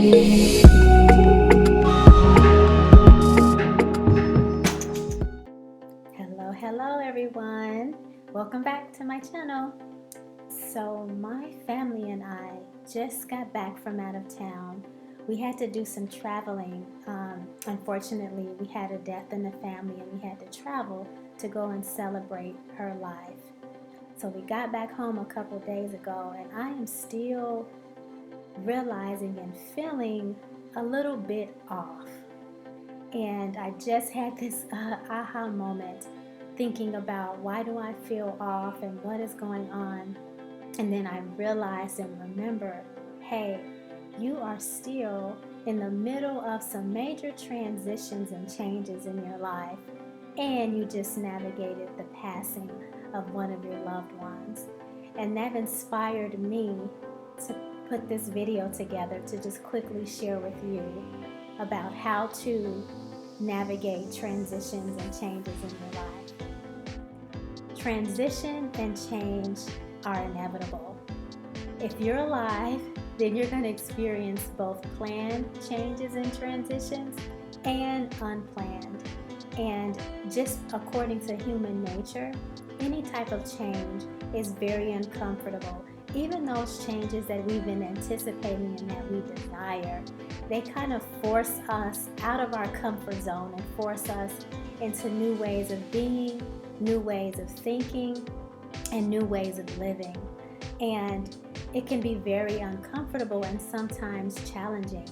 Hello everyone. Welcome back to my channel. So my family and I just got back from out of town. We had to do some traveling. Unfortunately, we had a death in the family and we had to travel to go and celebrate her life. So we got back home a couple days ago and I am still realizing and feeling a little bit off. And I just had this aha moment thinking about why do I feel off and what is going on. And then I realized and remember, hey, you are still in the middle of some major transitions and changes in your life. And you just navigated the passing of one of your loved ones. And that inspired me to put this video together to just quickly share with you about how to navigate transitions and changes in your life. Transition and change are inevitable. If you're alive, then you're going to experience both planned changes and transitions and unplanned. And just according to human nature, any type of change is very uncomfortable. Even those changes that we've been anticipating and that we desire, they kind of force us out of our comfort zone and force us into new ways of being, new ways of thinking, and new ways of living. And it can be very uncomfortable and sometimes challenging.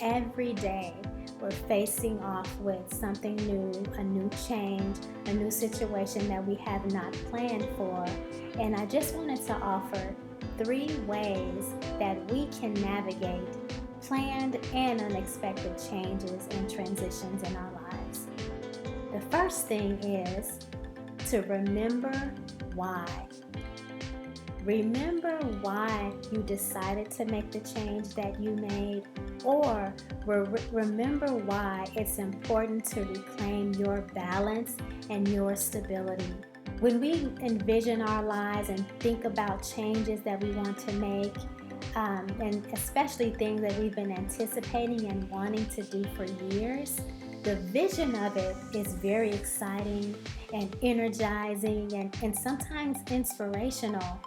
Every day we're facing off with something new, a new change, a new situation that we have not planned for. And I just wanted to offer 3 ways that we can navigate planned and unexpected changes and transitions in our lives. The first thing is to remember why. Remember why you decided to make the change that you made, or remember why it's important to reclaim your balance and your stability. When we envision our lives and think about changes that we want to make, and especially things that we've been anticipating and wanting to do for years, the vision of it is very exciting and energizing and sometimes inspirational.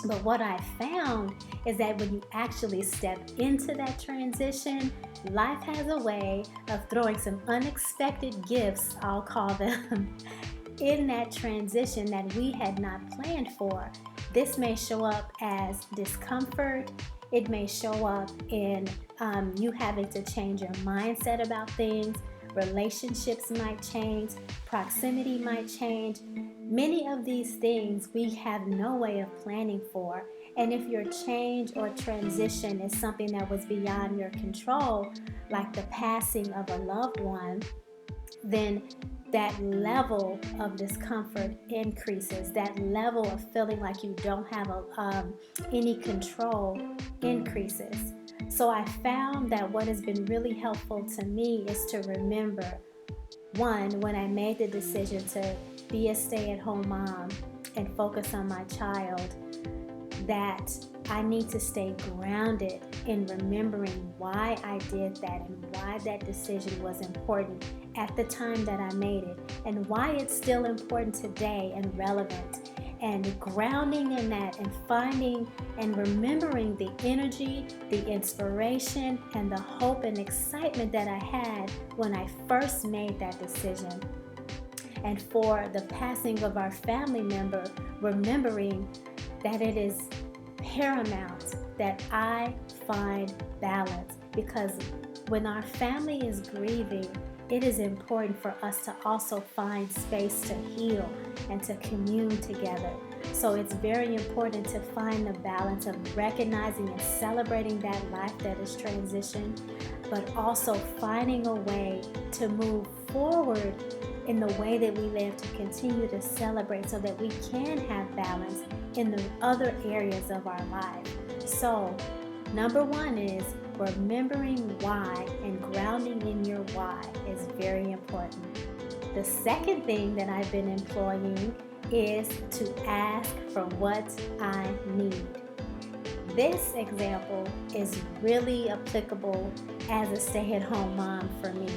But what I found is that when you actually step into that transition, life has a way of throwing some unexpected gifts, I'll call them, in that transition that we had not planned for. This may show up as discomfort. It may show up in you having to change your mindset about things. Relationships might change, proximity might change. Many of these things we have no way of planning for. And if your change or transition is something that was beyond your control, like the passing of a loved one, then that level of discomfort increases. That level of feeling like you don't have any control increases. So I found that what has been really helpful to me is to remember, one, when I made the decision to be a stay-at-home mom and focus on my child, that I need to stay grounded in remembering why I did that and why that decision was important at the time that I made it and why it's still important today and relevant. And grounding in that and finding and remembering the energy, the inspiration, and the hope and excitement that I had when I first made that decision. And for the passing of our family member, remembering that it is paramount that I find balance, because when our family is grieving, it is important for us to also find space to heal and to commune together. So it's very important to find the balance of recognizing and celebrating that life that is transitioned, but also finding a way to move forward in the way that we live, to continue to celebrate so that we can have balance in the other areas of our life. So number 1 is remembering why, and grounding in your why is very important. The second thing that I've been employing is to ask for what I need. This example is really applicable as a stay-at-home mom for me.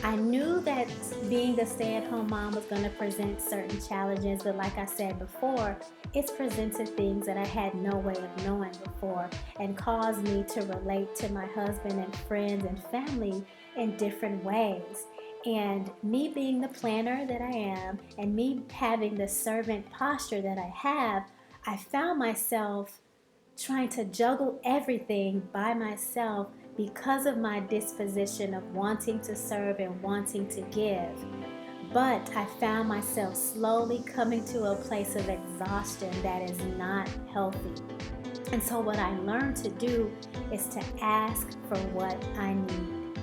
I knew that being the stay-at-home mom was going to present certain challenges, but like I said before, it's presented things that I had no way of knowing before and caused me to relate to my husband and friends and family in different ways. And me being the planner that I am and me having the servant posture that I have, I found myself trying to juggle everything by myself because of my disposition of wanting to serve and wanting to give. But I found myself slowly coming to a place of exhaustion that is not healthy. And so, what I learned to do is to ask for what I need.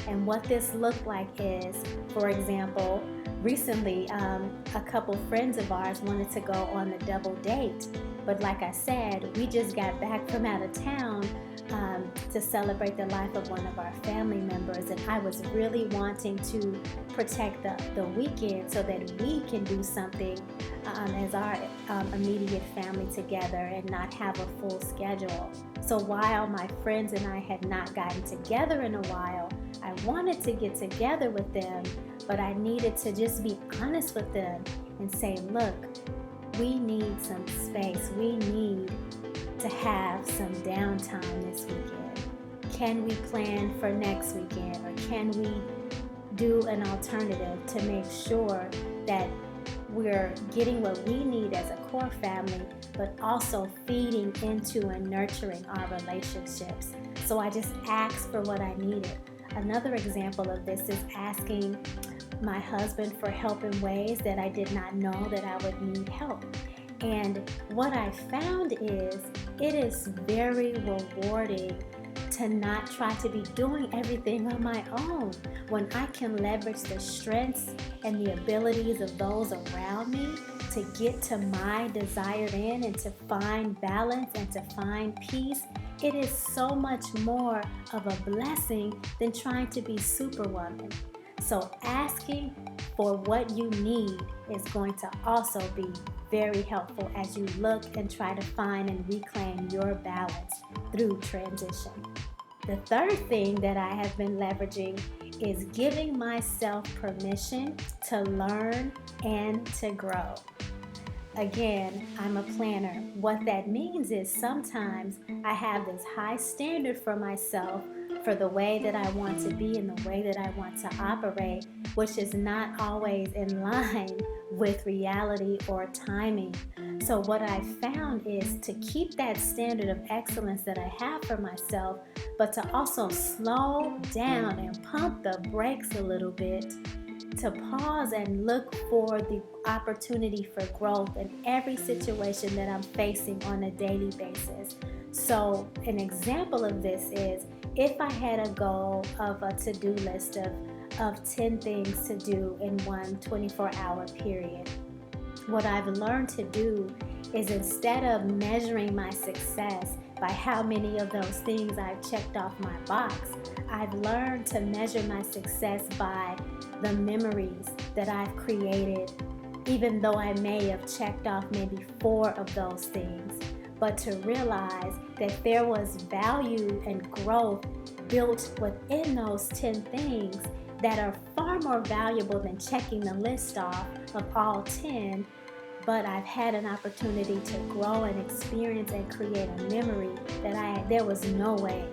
And what this looked like is, for example, recently a couple friends of ours wanted to go on a double date. But like I said, we just got back from out of town to celebrate the life of one of our family members. And I was really wanting to protect the weekend so that we can do something as our immediate family together and not have a full schedule. So while my friends and I had not gotten together in a while, I wanted to get together with them, but I needed to just be honest with them and say, look, we need some space. We need to have some downtime this weekend. Can we plan for next weekend, or can we do an alternative to make sure that we're getting what we need as a core family, but also feeding into and nurturing our relationships? So I just asked for what I needed. Another example of this is asking my husband for help in ways that I did not know that I would need help. And what I found is it is very rewarding to not try to be doing everything on my own when I can leverage the strengths and the abilities of those around me to get to my desired end and to find balance and to find peace. It is so much more of a blessing than trying to be superwoman. So asking for what you need is going to also be very helpful as you look and try to find and reclaim your balance through transition. The third thing that I have been leveraging is giving myself permission to learn and to grow. Again, I'm a planner. What that means is sometimes I have this high standard for myself for the way that I want to be and the way that I want to operate, which is not always in line with reality or timing. So what I found is to keep that standard of excellence that I have for myself, but to also slow down and pump the brakes a little bit, to pause and look for the opportunity for growth in every situation that I'm facing on a daily basis. So an example of this is if I had a goal of a to-do list of 10 things to do in one 24-hour period. What I've learned to do is instead of measuring my success by how many of those things I've checked off my box, I've learned to measure my success by the memories that I've created, even though I may have checked off maybe 4 of those things, but to realize that there was value and growth built within those 10 things that are far more valuable than checking the list off of all 10. But I've had an opportunity to grow and experience and create a memory that there was no way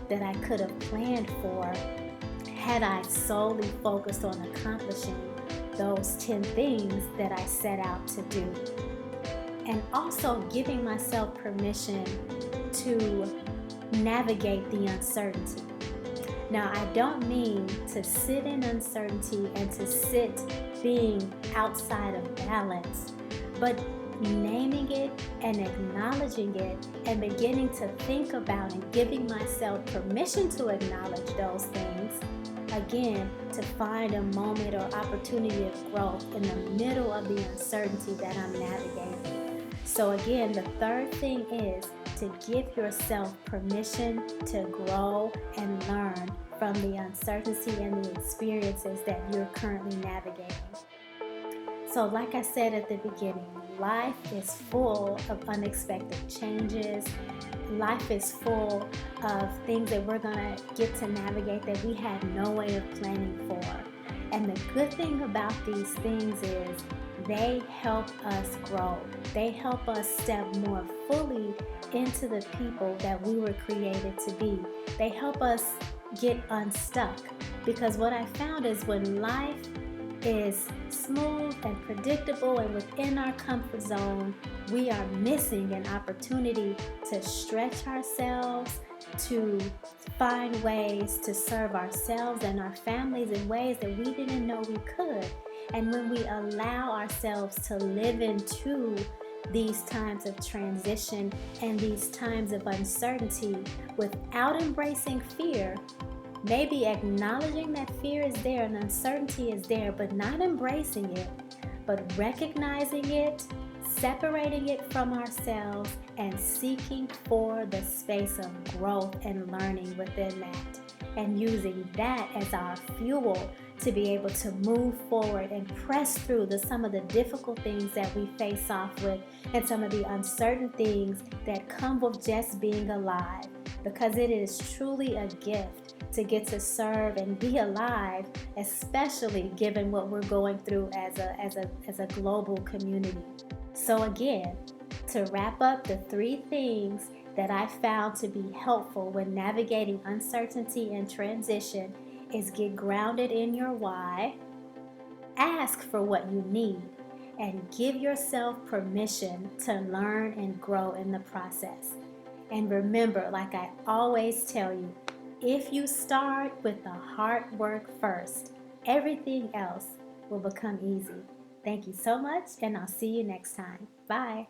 that I could have planned for had I solely focused on accomplishing those 10 things that I set out to do. And also giving myself permission to navigate the uncertainty. Now, I don't mean to sit in uncertainty and to sit being outside of balance, but naming it and acknowledging it and beginning to think about and giving myself permission to acknowledge those things, again, to find a moment or opportunity of growth in the middle of the uncertainty that I'm navigating. So again, the third thing is to give yourself permission to grow and learn from the uncertainty and the experiences that you're currently navigating. So like I said at the beginning, life is full of unexpected changes, life is full of things that we're going to get to navigate that we had no way of planning for. And the good thing about these things is they help us grow. They help us step more fully into the people that we were created to be. They help us get unstuck. Because what I found is when life is smooth and predictable and within our comfort zone, we are missing an opportunity to stretch ourselves, to find ways to serve ourselves and our families in ways that we didn't know we could. And when we allow ourselves to live into these times of transition and these times of uncertainty without embracing fear, maybe acknowledging that fear is there and uncertainty is there, but not embracing it, but recognizing it, separating it from ourselves, and seeking for the space of growth and learning within that, and using that as our fuel to be able to move forward and press through some of the difficult things that we face off with and some of the uncertain things that come with just being alive, because it is truly a gift to get to serve and be alive, especially given what we're going through as a global community. So again, to wrap up, the 3 things that I found to be helpful when navigating uncertainty and transition is get grounded in your why, ask for what you need, and give yourself permission to learn and grow in the process. And remember, like I always tell you, if you start with the hard work first, everything else will become easy. Thank you so much, and I'll see you next time. Bye.